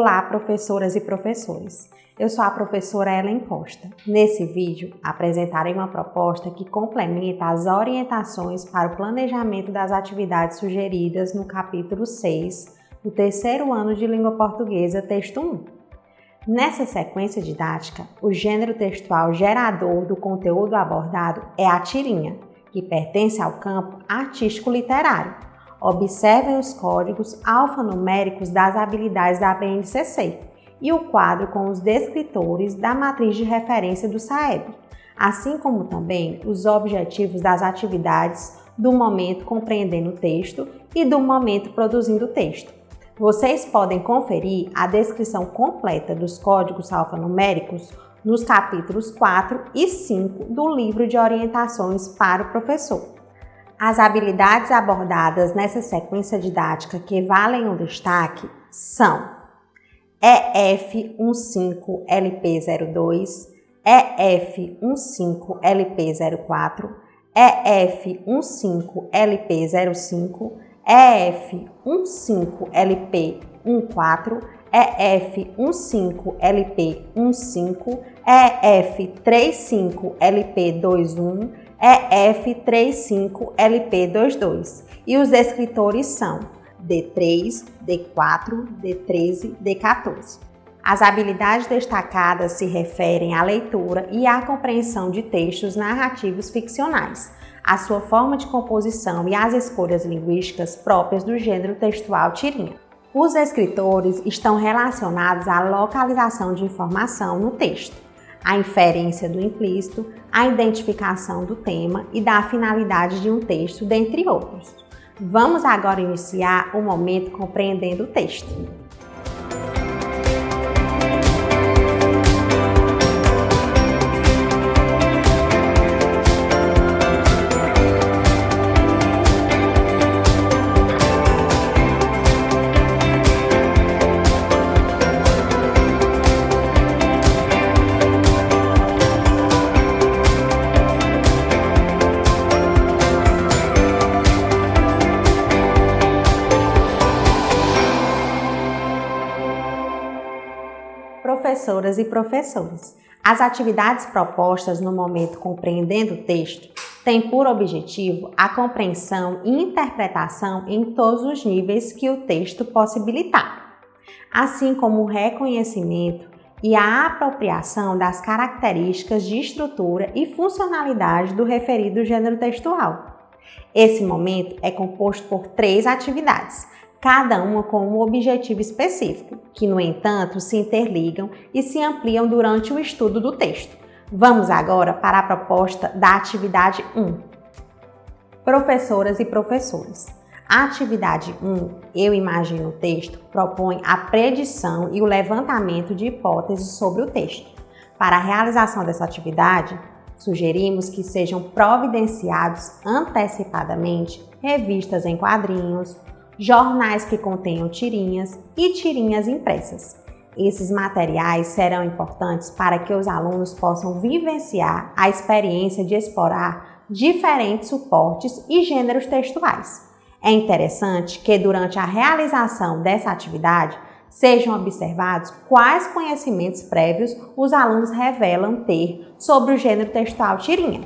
Olá, professoras e professores! Eu sou a professora Ellen Costa. Nesse vídeo, apresentarei uma proposta que complementa as orientações para o planejamento das atividades sugeridas no capítulo 6 do terceiro ano de Língua Portuguesa, texto 1. Nessa sequência didática, o gênero textual gerador do conteúdo abordado é a tirinha, que pertence ao campo artístico-literário. Observem os códigos alfanuméricos das habilidades da BNCC e o quadro com os descritores da matriz de referência do SAEB, assim como também os objetivos das atividades do momento compreendendo o texto e do momento produzindo o texto. Vocês podem conferir a descrição completa dos códigos alfanuméricos nos capítulos 4 e 5 do livro de orientações para o professor. As habilidades abordadas nessa sequência didática que valem o destaque são EF15LP02, EF15LP04, EF15LP05, EF15LP14, EF15LP15, EF35LP21, EF35LP22 e os descritores são D3, D4, D13, D14. As habilidades destacadas se referem à leitura e à compreensão de textos narrativos ficcionais, a sua forma de composição e as escolhas linguísticas próprias do gênero textual tirinha. Os descritores estão relacionados à localização de informação no texto, a inferência do implícito, a identificação do tema e da finalidade de um texto, dentre outros. Vamos agora iniciar o momento compreendendo o texto. Professoras e professores, as atividades propostas no momento compreendendo o texto têm por objetivo a compreensão e interpretação em todos os níveis que o texto possibilitar, assim como o reconhecimento e a apropriação das características de estrutura e funcionalidade do referido gênero textual. Esse momento é composto por 3 atividades, cada uma com um objetivo específico, que, no entanto, se interligam e se ampliam durante o estudo do texto. Vamos agora para a proposta da atividade 1. Professoras e professores, a atividade 1, Eu Imagino o Texto, propõe a predição e o levantamento de hipóteses sobre o texto. Para a realização dessa atividade, sugerimos que sejam providenciados antecipadamente revistas em quadrinhos, jornais que contenham tirinhas e tirinhas impressas. Esses materiais serão importantes para que os alunos possam vivenciar a experiência de explorar diferentes suportes e gêneros textuais. É interessante que durante a realização dessa atividade sejam observados quais conhecimentos prévios os alunos revelam ter sobre o gênero textual tirinha,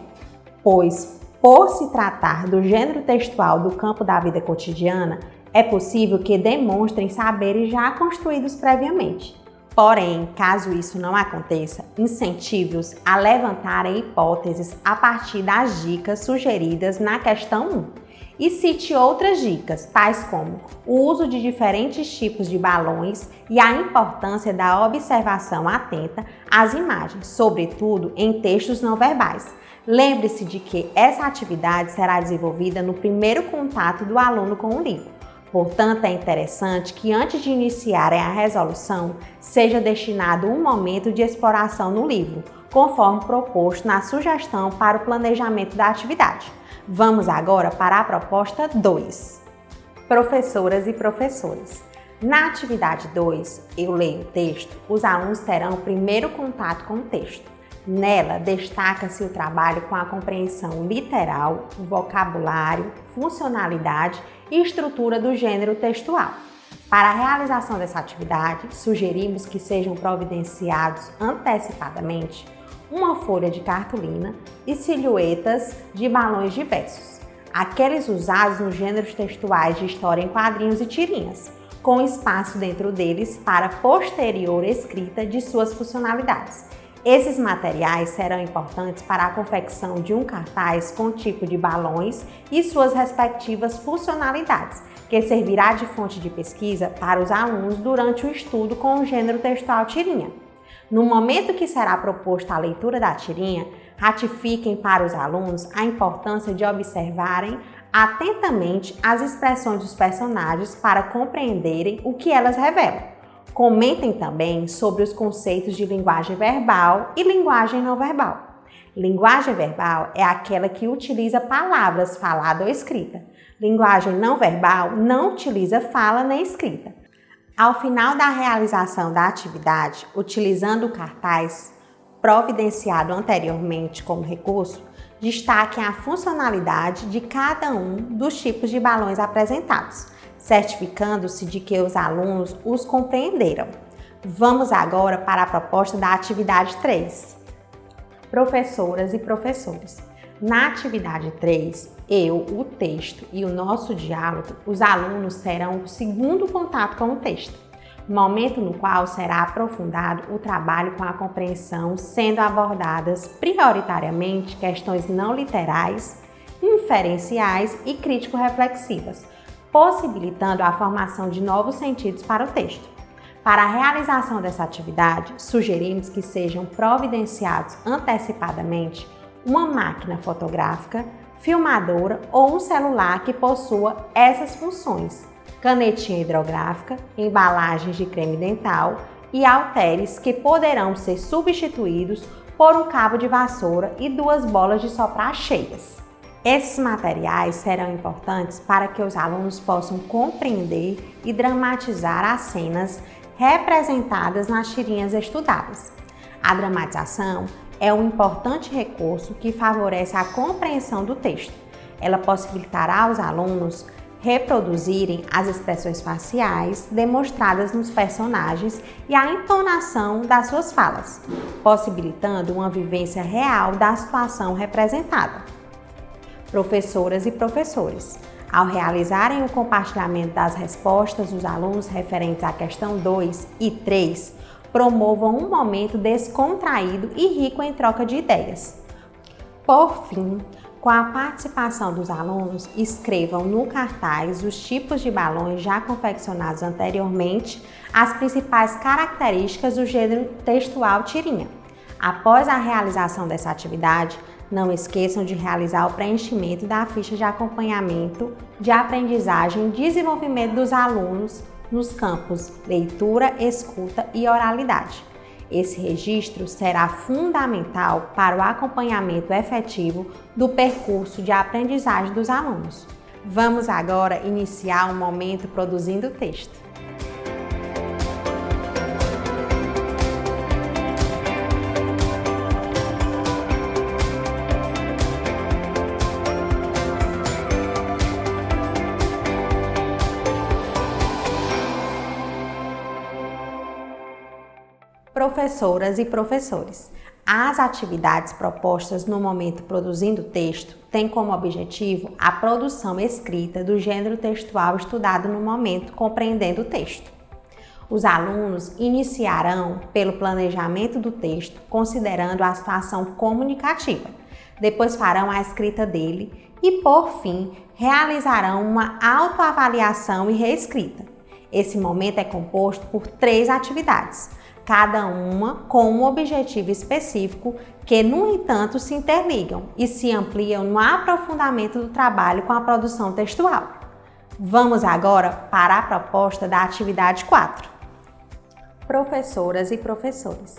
pois, por se tratar do gênero textual do campo da vida cotidiana, é possível que demonstrem saberes já construídos previamente. Porém, caso isso não aconteça, incentive-os a levantarem hipóteses a partir das dicas sugeridas na questão 1. E cite outras dicas, tais como o uso de diferentes tipos de balões e a importância da observação atenta às imagens, sobretudo em textos não verbais. Lembre-se de que essa atividade será desenvolvida no primeiro contato do aluno com o livro. Portanto, é interessante que antes de iniciarem a resolução, seja destinado um momento de exploração no livro, conforme proposto na sugestão para o planejamento da atividade. Vamos agora para a proposta 2. Professoras e professores, na atividade 2, Eu Leio o Texto, os alunos terão o primeiro contato com o texto. Nela, destaca-se o trabalho com a compreensão literal, vocabulário, funcionalidade e estrutura do gênero textual. Para a realização dessa atividade, sugerimos que sejam providenciados antecipadamente uma folha de cartolina e silhuetas de balões diversos, aqueles usados nos gêneros textuais de história em quadrinhos e tirinhas, com espaço dentro deles para posterior escrita de suas funcionalidades. Esses materiais serão importantes para a confecção de um cartaz com o tipo de balões e suas respectivas funcionalidades, que servirá de fonte de pesquisa para os alunos durante o estudo com o gênero textual tirinha. No momento que será proposta a leitura da tirinha, ratifiquem para os alunos a importância de observarem atentamente as expressões dos personagens para compreenderem o que elas revelam. Comentem também sobre os conceitos de linguagem verbal e linguagem não verbal. Linguagem verbal é aquela que utiliza palavras falada ou escrita. Linguagem não verbal não utiliza fala nem escrita. Ao final da realização da atividade, utilizando o cartaz providenciado anteriormente como recurso, destaquem a funcionalidade de cada um dos tipos de balões apresentados, certificando-se de que os alunos os compreenderam. Vamos agora para a proposta da atividade 3. Professoras e professores. Na atividade 3, o texto e o nosso diálogo, os alunos terão o segundo contato com o texto, momento no qual será aprofundado o trabalho com a compreensão, sendo abordadas prioritariamente questões não literais, inferenciais e crítico-reflexivas, possibilitando a formação de novos sentidos para o texto. Para a realização dessa atividade, sugerimos que sejam providenciados antecipadamente uma máquina fotográfica, filmadora ou um celular que possua essas funções: canetinha hidrográfica, embalagens de creme dental e halteres que poderão ser substituídos por um cabo de vassoura e 2 bolas de soprar cheias. Esses materiais serão importantes para que os alunos possam compreender e dramatizar as cenas representadas nas tirinhas estudadas. A dramatização é um importante recurso que favorece a compreensão do texto. Ela possibilitará aos alunos reproduzirem as expressões faciais demonstradas nos personagens e a entonação das suas falas, possibilitando uma vivência real da situação representada. Professoras e professores, ao realizarem o compartilhamento das respostas dos alunos referentes à questão 2 e 3, promovam um momento descontraído e rico em troca de ideias. Por fim, com a participação dos alunos, escrevam no cartaz os tipos de balões já confeccionados anteriormente, as principais características do gênero textual tirinha. Após a realização dessa atividade, não esqueçam de realizar o preenchimento da ficha de acompanhamento de aprendizagem e desenvolvimento dos alunos nos campos leitura, escuta e oralidade. Esse registro será fundamental para o acompanhamento efetivo do percurso de aprendizagem dos alunos. Vamos agora iniciar um momento produzindo o texto. Professoras e professores, as atividades propostas no momento produzindo texto têm como objetivo a produção escrita do gênero textual estudado no momento compreendendo o texto. Os alunos iniciarão pelo planejamento do texto, considerando a situação comunicativa. Depois farão a escrita dele e, por fim, realizarão uma autoavaliação e reescrita. Esse momento é composto por 3 atividades, cada uma com um objetivo específico que, no entanto, se interligam e se ampliam no aprofundamento do trabalho com a produção textual. Vamos agora para a proposta da atividade 4. Professoras e professores,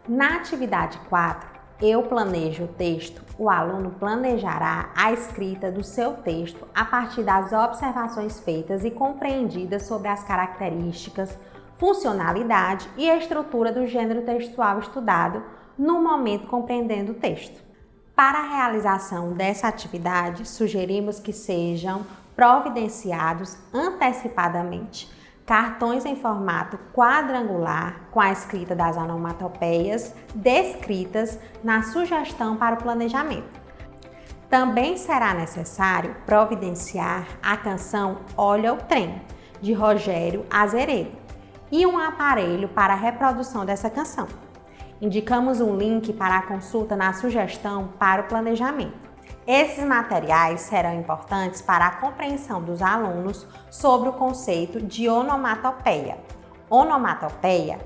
na atividade 4, eu planejo o texto, o aluno planejará a escrita do seu texto a partir das observações feitas e compreendidas sobre as características, funcionalidade e estrutura do gênero textual estudado no momento compreendendo o texto. Para a realização dessa atividade, sugerimos que sejam providenciados antecipadamente cartões em formato quadrangular com a escrita das onomatopeias descritas na sugestão para o planejamento. Também será necessário providenciar a canção Olha o Trem, de Rogério Azeredo, e um aparelho para a reprodução dessa canção. Indicamos um link para a consulta na sugestão para o planejamento. Esses materiais serão importantes para a compreensão dos alunos sobre o conceito de onomatopeia. Onomatopeia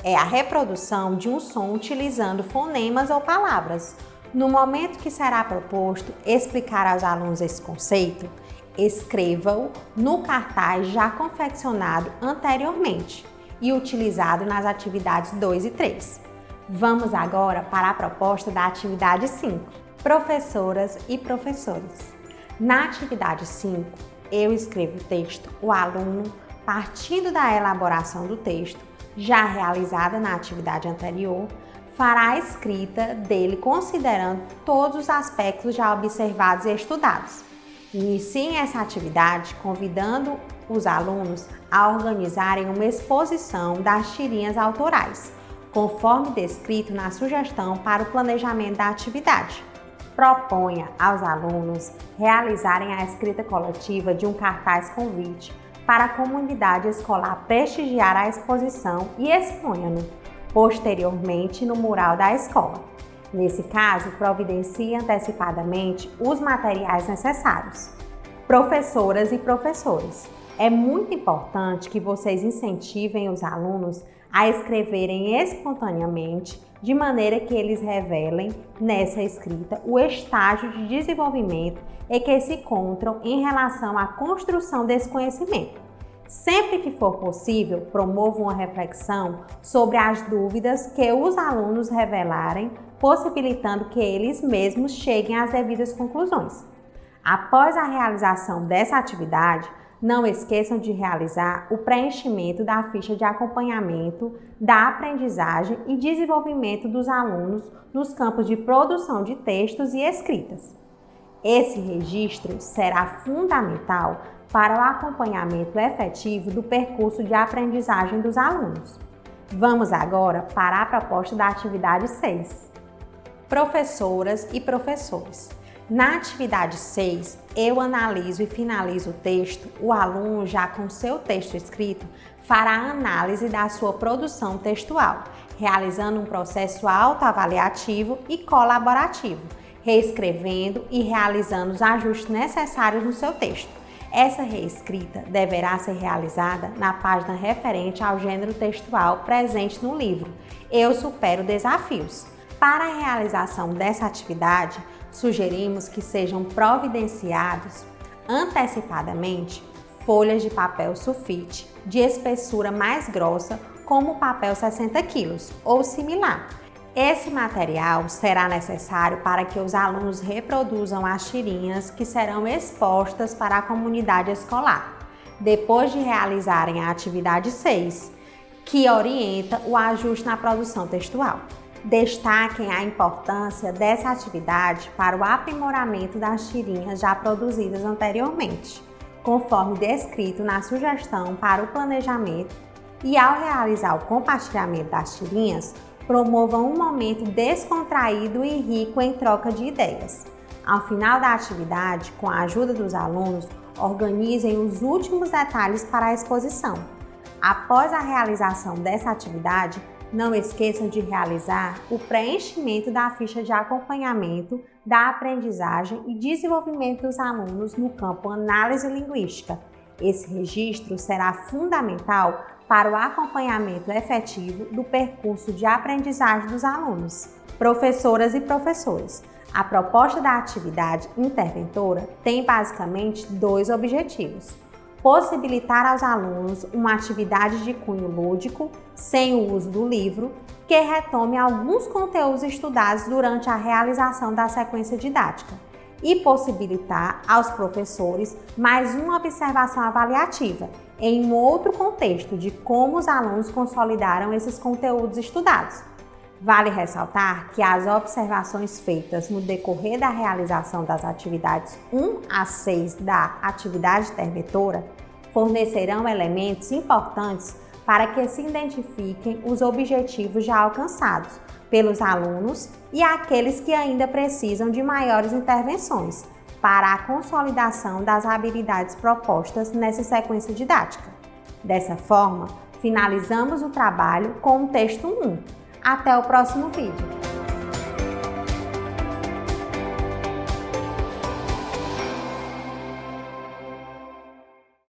é a reprodução de um som utilizando fonemas ou palavras. No momento que será proposto explicar aos alunos esse conceito, escreva-o no cartaz já confeccionado anteriormente e utilizado nas atividades 2 e 3. Vamos agora para a proposta da atividade 5, professoras e professores. Na atividade 5, eu escrevo o texto, o aluno, partindo da elaboração do texto, já realizada na atividade anterior, fará a escrita dele considerando todos os aspectos já observados e estudados. Iniciem essa atividade convidando os alunos a organizarem uma exposição das tirinhas autorais, conforme descrito na sugestão para o planejamento da atividade. Proponha aos alunos realizarem a escrita coletiva de um cartaz convite para a comunidade escolar prestigiar a exposição e exponha-no posteriormente no mural da escola. Nesse caso, providencie antecipadamente os materiais necessários. Professoras e professores, é muito importante que vocês incentivem os alunos a escreverem espontaneamente, de maneira que eles revelem nessa escrita o estágio de desenvolvimento em que se encontram em relação à construção desse conhecimento. Sempre que for possível, promovam uma reflexão sobre as dúvidas que os alunos revelarem, possibilitando que eles mesmos cheguem às devidas conclusões. Após a realização dessa atividade, não esqueçam de realizar o preenchimento da ficha de acompanhamento da aprendizagem e desenvolvimento dos alunos nos campos de produção de textos e escritas. Esse registro será fundamental para o acompanhamento efetivo do percurso de aprendizagem dos alunos. Vamos agora para a proposta da atividade 6. Professoras e professores. Na atividade 6, eu analiso e finalizo o texto. O aluno, já com seu texto escrito, fará a análise da sua produção textual, realizando um processo autoavaliativo e colaborativo, reescrevendo e realizando os ajustes necessários no seu texto. Essa reescrita deverá ser realizada na página referente ao gênero textual presente no livro Eu Supero Desafios. Para a realização dessa atividade, sugerimos que sejam providenciados antecipadamente folhas de papel sulfite de espessura mais grossa, como o papel 60 kg ou similar. Esse material será necessário para que os alunos reproduzam as tirinhas que serão expostas para a comunidade escolar, depois de realizarem a atividade 6, que orienta o ajuste na produção textual. Destaquem a importância dessa atividade para o aprimoramento das tirinhas já produzidas anteriormente, conforme descrito na sugestão para o planejamento, e ao realizar o compartilhamento das tirinhas, promovam um momento descontraído e rico em troca de ideias. Ao final da atividade, com a ajuda dos alunos, organizem os últimos detalhes para a exposição. Após a realização dessa atividade, não esqueçam de realizar o preenchimento da ficha de acompanhamento da aprendizagem e desenvolvimento dos alunos no campo análise linguística. Esse registro será fundamental para o acompanhamento efetivo do percurso de aprendizagem dos alunos. Professoras e professores, a proposta da atividade interventora tem basicamente 2 objetivos: possibilitar aos alunos uma atividade de cunho lúdico, sem o uso do livro, que retome alguns conteúdos estudados durante a realização da sequência didática, e possibilitar aos professores mais uma observação avaliativa, em um outro contexto de como os alunos consolidaram esses conteúdos estudados. Vale ressaltar que as observações feitas no decorrer da realização das atividades 1 a 6 da atividade interventora fornecerão elementos importantes para que se identifiquem os objetivos já alcançados pelos alunos e aqueles que ainda precisam de maiores intervenções para a consolidação das habilidades propostas nessa sequência didática. Dessa forma, finalizamos o trabalho com o texto 1. Até o próximo vídeo!